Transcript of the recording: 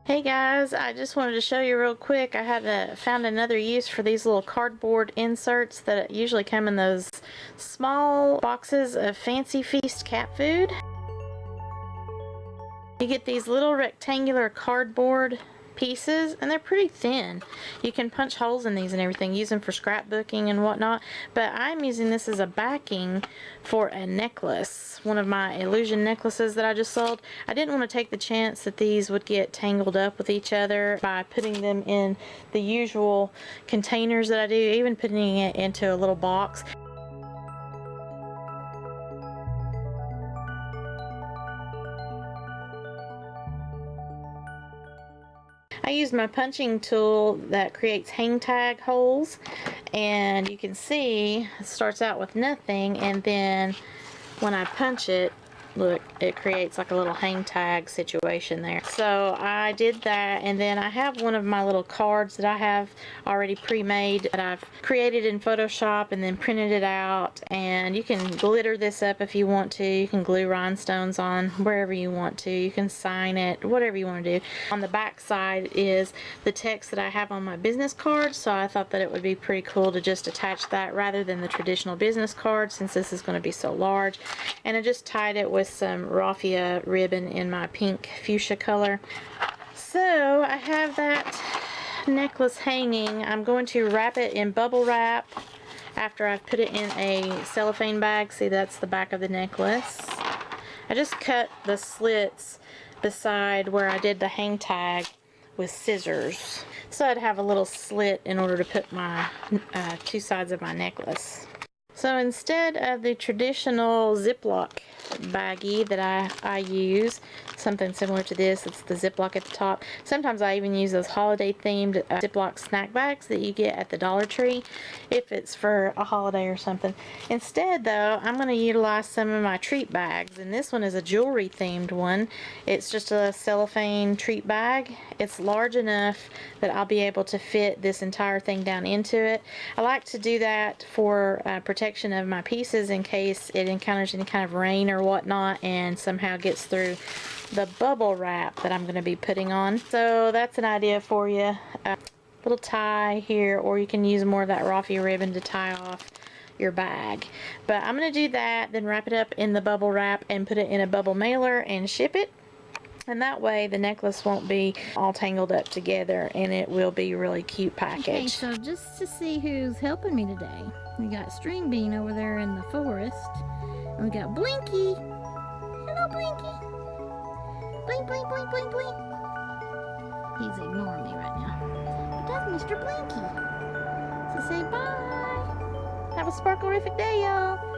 Hey guys, I just wanted to show you real quick. I had found another use for these little cardboard inserts that usually come in those small boxes of Fancy Feast cat food. You get these little rectangular cardboard pieces and they're pretty thin. You can punch holes in these and everything, use them for scrapbooking and whatnot, but I'm using this as a backing for a necklace, one of my illusion necklaces that I just sold. I didn't want to take the chance that these would get tangled up with each other by putting them in the usual containers that I do, even putting it into a little box. I use my punching tool that creates hang tag holes, and you can see it starts out with nothing, and then when I punch it, look, it creates like a little hang tag situation there. So I did that, and then I have one of my little cards that I have already pre-made that I've created in Photoshop and then printed it out, and you can glitter this up if you want to. You can glue rhinestones on wherever you want to. You can sign it, whatever you want to do. On the back side is the text that I have on my business card, so I thought that it would be pretty cool to just attach that rather than the traditional business card, since this is going to be so large. And I just tied it with some raffia ribbon in my pink fuchsia color. So I have that necklace hanging. I'm going to wrap it in bubble wrap after I've put it in a cellophane bag. See, that's the back of the necklace. I just cut the slits beside where I did the hang tag with scissors, so I'd have a little slit in order to put my two sides of my necklace. So instead of the traditional Ziploc baggie that I use, something similar to this, it's the Ziploc at the top. Sometimes I even use those holiday themed Ziploc snack bags that you get at the Dollar Tree if it's for a holiday or something. Instead though, I'm going to utilize some of my treat bags, and this one is a jewelry themed one. It's just a cellophane treat bag. It's large enough that I'll be able to fit this entire thing down into it. I like to do that for protection of my pieces in case it encounters any kind of rain or whatnot and somehow gets through the bubble wrap that I'm going to be putting on. So that's an idea for you. A little tie here, or you can use more of that raffia ribbon to tie off your bag. But I'm going to do that, then wrap it up in the bubble wrap and put it in a bubble mailer and ship it. And that way the necklace won't be all tangled up together, and it will be a really cute package. Okay, so just to see who's helping me today, we got String Bean over there in the forest, and we got Blinky. Hello, Blinky. Blink, blink, blink, blink, blink. He's ignoring me right now. But that's Mr. Blinky. So say bye. Have a sparklerific day, y'all.